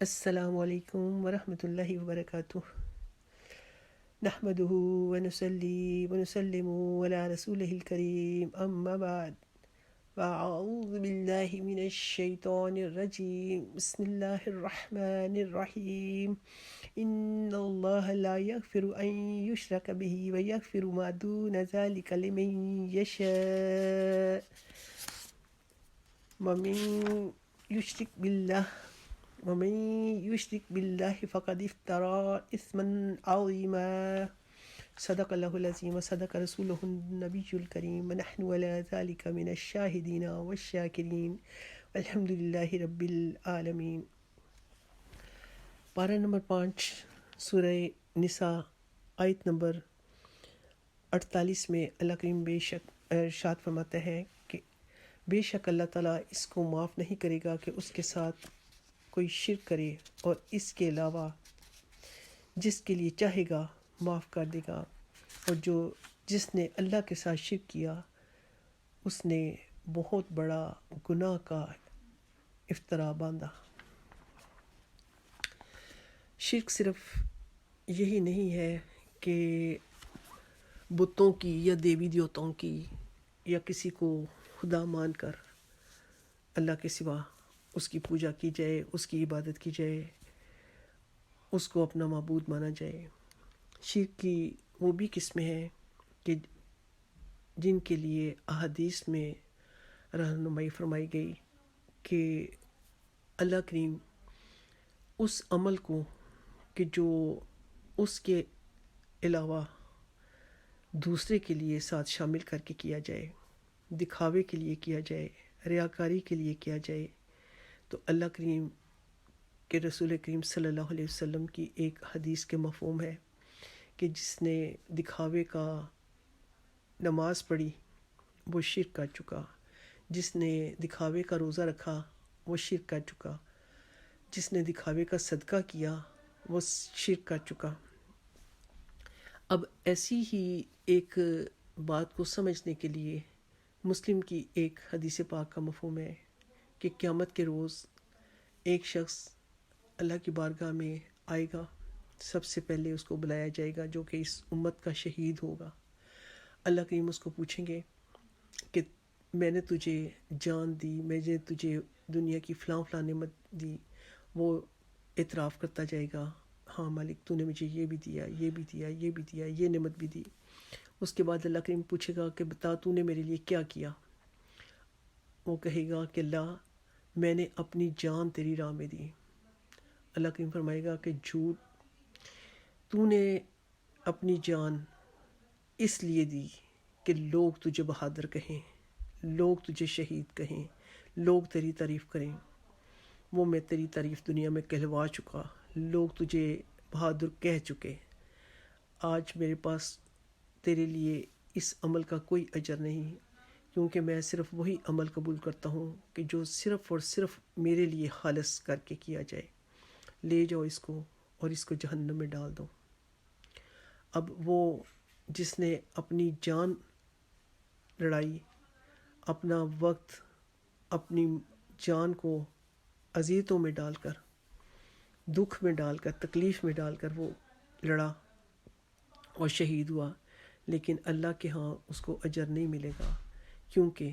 السلام علیکم ورحمۃ اللہ وبرکاتہ۔ نحمده ونصلي ونسلم على رسوله الكريم اما بعد فاعوذ بالله من الشیطان الرجیم بسم اللہ الرحمن الرحیم ان اللہ لا یغفر ان یشرک به ویغفر ما دون ذلک لمن یشاء ومن یشرک باللہ ومن یشرک باللہ فقد افترى اثما عظیما صدق اللہ العظیم وصدق رسولہ النبی الکریم ونحن علی ذلک من الشاہدین والشاکرین والحمد للہ رب العالمین۔ پارہ نمبر 5 سورہ نساء آیت نمبر 48 میں اللہ کریم بے شک ارشاد فرماتا ہے کہ بے شک اللہ تعالیٰ اس کو معاف نہیں کرے گا کہ اس کے ساتھ کوئی شرک کرے، اور اس کے علاوہ جس کے لیے چاہے گا معاف کر دے گا، اور جس نے اللہ کے ساتھ شرک کیا اس نے بہت بڑا گناہ کا افترا باندھا۔ شرک صرف یہی نہیں ہے کہ بتوں کی یا دیوی دیوتاؤں کی یا کسی کو خدا مان کر اللہ کے سوا اس کی پوجا کی جائے، اس کی عبادت کی جائے، اس کو اپنا معبود مانا جائے۔ شرک کی وہ بھی قسمیں ہیں کہ جن کے لیے احادیث میں رہنمائی فرمائی گئی کہ اللہ کریم اس عمل کو کہ جو اس کے علاوہ دوسرے کے لیے ساتھ شامل کر کے کیا جائے، دکھاوے کے لیے کیا جائے، ریاکاری کے لیے کیا جائے، تو اللہ کریم کے رسول کریم صلی اللہ علیہ وسلم کی ایک حدیث کے مفہوم ہے کہ جس نے دکھاوے کا نماز پڑھی وہ شرک کر چکا، جس نے دکھاوے کا روزہ رکھا وہ شرک کر چکا، جس نے دکھاوے کا صدقہ کیا وہ شرک کر چکا۔ اب ایسی ہی ایک بات کو سمجھنے کے لیے مسلم کی ایک حدیث پاک کا مفہوم ہے کہ قیامت کے روز ایک شخص اللہ کی بارگاہ میں آئے گا، سب سے پہلے اس کو بلایا جائے گا جو کہ اس امت کا شہید ہوگا۔ اللہ کریم اس کو پوچھیں گے کہ میں نے تجھے جان دی، میں نے تجھے دنیا کی فلاں فلاں نعمت دی، وہ اعتراف کرتا جائے گا ہاں مالک تو نے مجھے یہ بھی دیا، یہ بھی دیا، یہ بھی دیا، یہ نعمت بھی دی۔ اس کے بعد اللہ کریم پوچھے گا کہ بتا تو نے میرے لیے کیا کیا؟ وہ کہے گا کہ اللہ میں نے اپنی جان تیری راہ میں دی۔ اللہ کریم فرمائے گا کہ جھوٹ، تو نے اپنی جان اس لیے دی کہ لوگ تجھے بہادر کہیں، لوگ تجھے شہید کہیں، لوگ تیری تعریف کریں۔ وہ میں تیری تعریف دنیا میں کہلوا چکا، لوگ تجھے بہادر کہہ چکے۔ آج میرے پاس تیرے لیے اس عمل کا کوئی اجر نہیں، کیونکہ میں صرف وہی عمل قبول کرتا ہوں کہ جو صرف اور صرف میرے لیے خالص کر کے کیا جائے۔ لے جاؤ اس کو اور اس کو جہنم میں ڈال دو۔ اب وہ جس نے اپنی جان لڑائی، اپنا وقت، اپنی جان کو اذیتوں میں ڈال کر، دکھ میں ڈال کر، تکلیف میں ڈال کر وہ لڑا اور شہید ہوا، لیکن اللہ کے ہاں اس کو اجر نہیں ملے گا، کیونکہ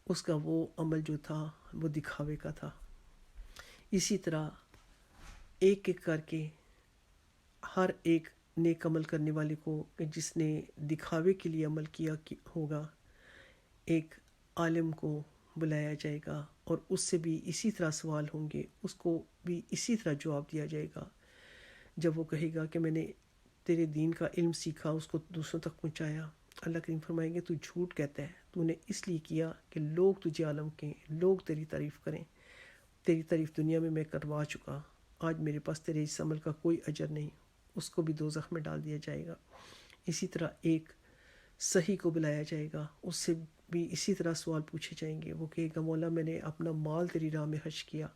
اس کا وہ عمل جو تھا وہ دکھاوے کا تھا۔ اسی طرح ایک ایک کر کے ہر ایک نیک عمل کرنے والے کو کہ جس نے دکھاوے کے لیے عمل کیا ہوگا، ایک عالم کو بلایا جائے گا اور اس سے بھی اسی طرح سوال ہوں گے، اس کو بھی اسی طرح جواب دیا جائے گا۔ جب وہ کہے گا کہ میں نے تیرے دین کا علم سیکھا، اس کو دوسروں تک پہنچایا، اللہ کریم فرمائیں گے تو جھوٹ کہتا ہے، تو نے اس لیے کیا کہ لوگ تجھے عالم کہیں، لوگ تیری تعریف کریں۔ تیری تعریف دنیا میں میں کروا چکا، آج میرے پاس تیرے اس عمل کا کوئی اجر نہیں۔ اس کو بھی دوزخ میں ڈال دیا جائے گا۔ اسی طرح ایک صحیح کو بلایا جائے گا، اس سے بھی اسی طرح سوال پوچھے جائیں گے۔ وہ کہے گا مولا میں نے اپنا مال تیری راہ میں خرچ کیا۔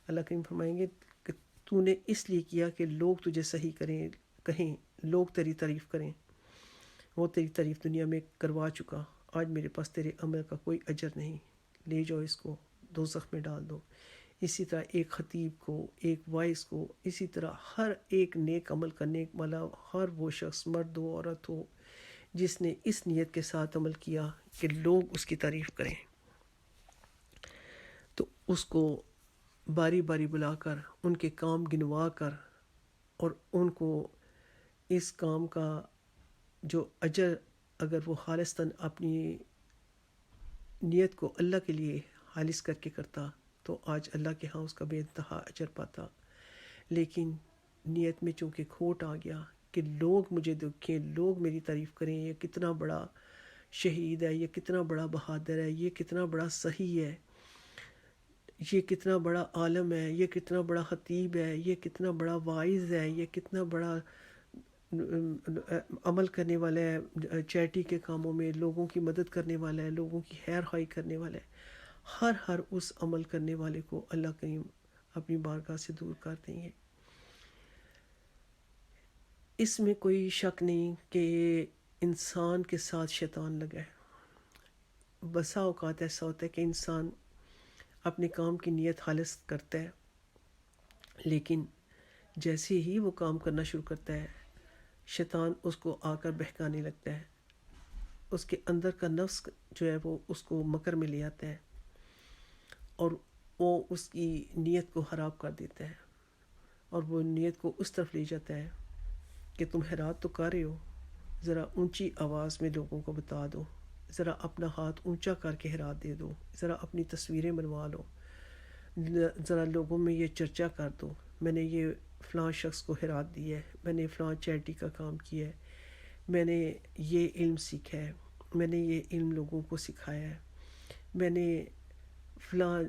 اللہ کریم فرمائیں گے کہ تو نے اس لیے کیا کہ لوگ تجھے صحیح کہیں، لوگ تیری تعریف کریں۔ وہ تیری تعریف دنیا میں کروا چکا، آج میرے پاس تیرے عمل کا کوئی اجر نہیں، لے جاؤ اس کو دوزخ میں ڈال دو۔ اسی طرح ایک خطیب کو، ایک وائس کو، اسی طرح ہر ایک نیک عمل کرنے والا، ہر وہ شخص مرد ہو عورت ہو جس نے اس نیت کے ساتھ عمل کیا کہ لوگ اس کی تعریف کریں، تو اس کو باری باری بلا کر ان کے کام گنوا کر اور ان کو اس کام کا جو اجر، اگر وہ خالصتاً اپنی نیت کو اللہ کے لیے خالص کر کے کرتا تو آج اللہ کے ہاں اس کا بے انتہا اجر پاتا، لیکن نیت میں چونکہ کھوٹ آ گیا کہ لوگ مجھے دیکھیں، لوگ میری تعریف کریں، یہ کتنا بڑا شہید ہے، یہ کتنا بڑا بہادر ہے، یہ کتنا بڑا صحیح ہے، یہ کتنا بڑا عالم ہے، یہ کتنا بڑا خطیب ہے، یہ کتنا بڑا واعظ ہے، یہ کتنا بڑا عمل کرنے والا ہے، چیریٹی کے کاموں میں لوگوں کی مدد کرنے والا ہے، لوگوں کی خیر خواہی کرنے والا ہے، ہر اس عمل کرنے والے کو اللہ کریم اپنی بارگاہ سے دور کر دیں گے۔ اس میں کوئی شک نہیں کہ انسان کے ساتھ شیطان لگا ہے۔ بسا اوقات ایسا ہوتا ہے کہ انسان اپنے کام کی نیت خالص کرتا ہے، لیکن جیسے ہی وہ کام کرنا شروع کرتا ہے شیطان اس کو آ کر بہکانے لگتا ہے، اس کے اندر کا نفس جو ہے وہ اس کو مکر میں لے آتا ہے اور وہ اس کی نیت کو خراب کر دیتا ہے، اور وہ نیت کو اس طرف لے جاتا ہے کہ تم خیرات تو کر رہے ہو، ذرا اونچی آواز میں لوگوں کو بتا دو، ذرا اپنا ہاتھ اونچا کر کے خیرات دے دو، ذرا اپنی تصویریں بنوا لو، ذرا لوگوں میں یہ چرچا کر دو، میں نے یہ فلاں شخص کو خیرات دی ہے، میں نے فلاں چیریٹی کا کام کیا ہے، میں نے یہ علم سیکھا ہے، میں نے یہ علم لوگوں کو سکھایا ہے، میں نے فلاں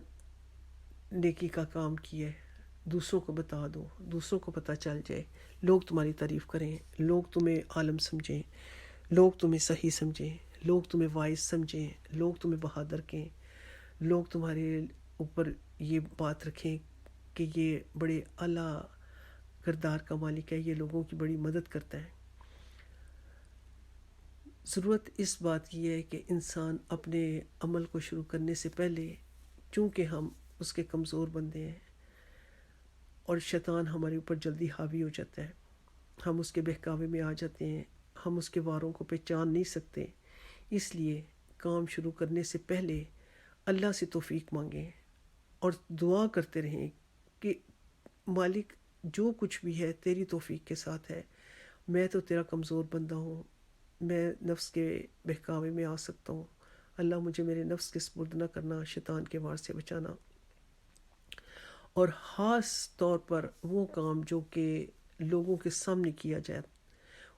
نیکی کا کام کیا ہے، دوسروں کو بتا دو، دوسروں کو پتہ چل جائے، لوگ تمہاری تعریف کریں، لوگ تمہیں عالم سمجھیں، لوگ تمہیں صحیح سمجھیں، لوگ تمہیں وائس سمجھیں، لوگ تمہیں بہادر کہیں، لوگ تمہارے اوپر یہ بات رکھیں کہ یہ بڑے اعلیٰ کردار کا مالک ہے، یہ لوگوں کی بڑی مدد کرتا ہے۔ ضرورت اس بات کی ہے کہ انسان اپنے عمل کو شروع کرنے سے پہلے، چونکہ ہم اس کے کمزور بندے ہیں اور شیطان ہمارے اوپر جلدی حاوی ہو جاتا ہے، ہم اس کے بہکاوے میں آ جاتے ہیں، ہم اس کے واروں کو پہچان نہیں سکتے، اس لیے کام شروع کرنے سے پہلے اللہ سے توفیق مانگیں اور دعا کرتے رہیں کہ مالک جو کچھ بھی ہے تیری توفیق کے ساتھ ہے، میں تو تیرا کمزور بندہ ہوں، میں نفس کے بہکاوے میں آ سکتا ہوں، اللہ مجھے میرے نفس کے سپرد نہ کرنا، شیطان کے وار سے بچانا۔ اور خاص طور پر وہ کام جو کہ لوگوں کے سامنے کیا جائے،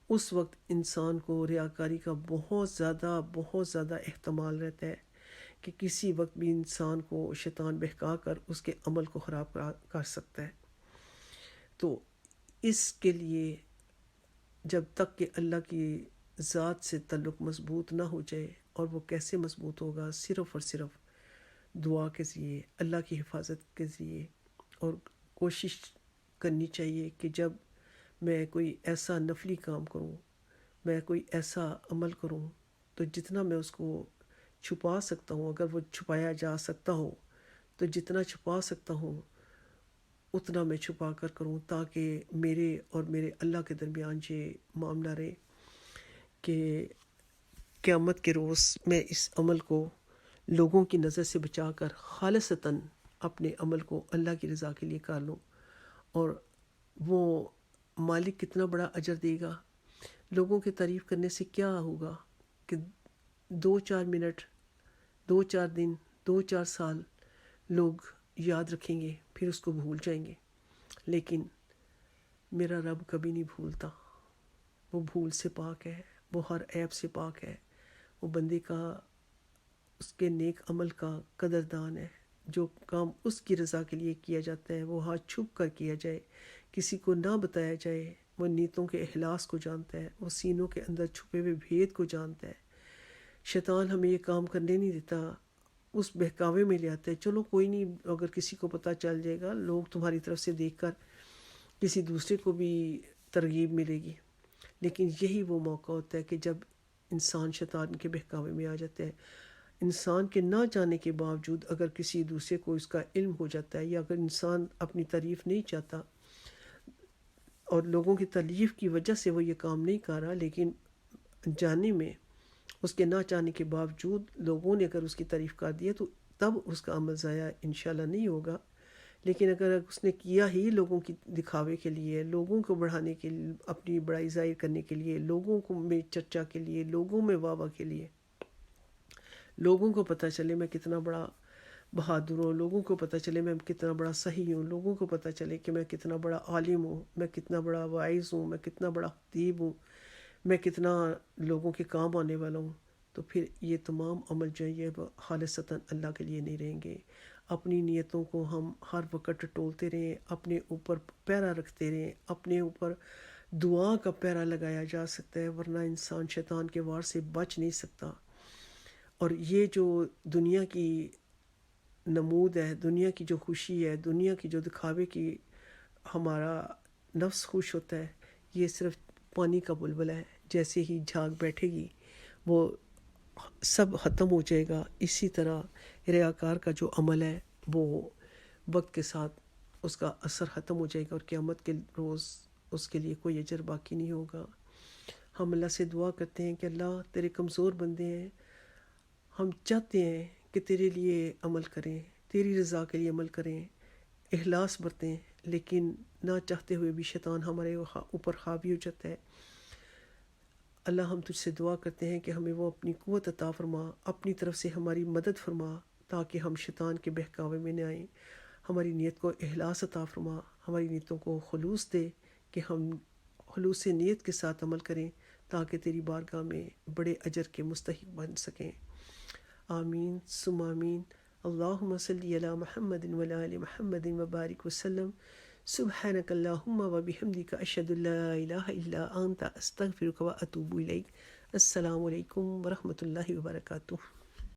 اس وقت انسان کو ریاکاری کا بہت زیادہ احتمال رہتا ہے کہ کسی وقت بھی انسان کو شیطان بہکا کر اس کے عمل کو خراب کر سکتا ہے۔ تو اس کے لیے جب تک کہ اللہ کی ذات سے تعلق مضبوط نہ ہو جائے، اور وہ کیسے مضبوط ہوگا؟ صرف اور صرف دعا کے ذریعے، اللہ کی حفاظت کے ذریعے، اور کوشش کرنی چاہیے کہ جب میں کوئی ایسا نفلی کام کروں، میں کوئی ایسا عمل کروں، تو جتنا میں اس کو چھپا سکتا ہوں، اگر وہ چھپایا جا سکتا ہو تو جتنا چھپا سکتا ہوں اتنا میں چھپا کر کروں، تاکہ میرے اور میرے اللہ کے درمیان یہ معاملہ رہے کہ قیامت کے روز میں اس عمل کو لوگوں کی نظر سے بچا کر خالصتاً اپنے عمل کو اللہ کی رضا کے لیے کر لوں، اور وہ مالک کتنا بڑا اجر دے گا۔ لوگوں کی تعریف کرنے سے کیا ہوگا کہ 2-4 منٹ، 2-4 دن، 2-4 سال لوگ یاد رکھیں گے، پھر اس کو بھول جائیں گے، لیکن میرا رب کبھی نہیں بھولتا، وہ بھول سے پاک ہے، وہ ہر عیب سے پاک ہے، وہ بندے کا، اس کے نیک عمل کا قدردان ہے۔ جو کام اس کی رضا کے لیے کیا جاتا ہے وہ ہاتھ چھپ کر کیا جائے، کسی کو نہ بتایا جائے، وہ نیتوں کے اخلاص کو جانتا ہے، وہ سینوں کے اندر چھپے ہوئے بھید کو جانتا ہے۔ شیطان ہمیں یہ کام کرنے نہیں دیتا، اس بہکاوے میں لے آتا ہے، چلو کوئی نہیں، اگر کسی کو پتہ چل جائے گا، لوگ تمہاری طرف سے دیکھ کر کسی دوسرے کو بھی ترغیب ملے گی، لیکن یہی وہ موقع ہوتا ہے کہ جب انسان شیطان کے بہکاوے میں آ جاتا ہے، انسان کے نہ جانے کے باوجود اگر کسی دوسرے کو اس کا علم ہو جاتا ہے، یا اگر انسان اپنی تعریف نہیں چاہتا اور لوگوں کی تعریف کی وجہ سے وہ یہ کام نہیں کر رہا، لیکن جانے میں اس کے نہ چاہنے کے باوجود لوگوں نے اگر اس کی تعریف کر دی ہے تو تب اس کا عمل ضائع انشاءاللہ نہیں ہوگا۔ لیکن اگر اس نے کیا ہی لوگوں کی دکھاوے کے لیے، لوگوں کو بڑھانے کے لیے، اپنی بڑائی ظاہر کرنے کے لیے، لوگوں کو میں چرچا کے لیے، لوگوں میں واہ واہ کے لیے، لوگوں کو پتہ چلے میں کتنا بڑا بہادر ہوں، لوگوں کو پتہ چلے میں کتنا بڑا صحیح ہوں، لوگوں کو پتہ چلے کہ میں کتنا بڑا عالم ہوں، میں کتنا بڑا واعظ ہوں، میں کتنا بڑا خطیب ہوں، میں کتنا لوگوں کے کام آنے والا ہوں، تو پھر یہ تمام عمل جو ہے یہ خالصتاً اللہ کے لیے نہیں رہیں گے۔ اپنی نیتوں کو ہم ہر وقت ٹٹولتے رہیں، اپنے اوپر پیرا رکھتے رہیں، اپنے اوپر دعا کا پیرا لگایا جا سکتا ہے، ورنہ انسان شیطان کے وار سے بچ نہیں سکتا۔ اور یہ جو دنیا کی نمود ہے، دنیا کی جو خوشی ہے، دنیا کی جو دکھاوے کی ہمارا نفس خوش ہوتا ہے، یہ صرف پانی کا بلبلا ہے، جیسے ہی جھاگ بیٹھے گی وہ سب ختم ہو جائے گا۔ اسی طرح ریاکار کا جو عمل ہے وہ وقت کے ساتھ اس کا اثر ختم ہو جائے گا، اور قیامت کے روز اس کے لیے کوئی اجر باقی نہیں ہوگا۔ ہم اللہ سے دعا کرتے ہیں کہ اللہ تیرے کمزور بندے ہیں، ہم چاہتے ہیں کہ تیرے لیے عمل کریں، تیری رضا کے لیے عمل کریں، اخلاص برتیں، لیکن نہ چاہتے ہوئے بھی شیطان ہمارے اوپر حاوی ہو جاتا ہے۔ اللہ ہم تجھ سے دعا کرتے ہیں کہ ہمیں وہ اپنی قوت عطا فرما، اپنی طرف سے ہماری مدد فرما، تاکہ ہم شیطان کے بہکاوے میں نہ آئیں۔ ہماری نیت کو اخلاص عطا فرما، ہماری نیتوں کو خلوص دے کہ ہم خلوص نیت کے ساتھ عمل کریں، تاکہ تیری بارگاہ میں بڑے اجر کے مستحق بن سکیں۔ آمین ثم آمین۔ اللہم صلی علی محمد وعلی آل محمد وبارک وسلم۔ سبحانک اللہم وبحمدک اشہد ان لا الہ الا انت استغفرک واتوب الیک۔ السلام علیکم ورحمۃ اللہ وبرکاتہ۔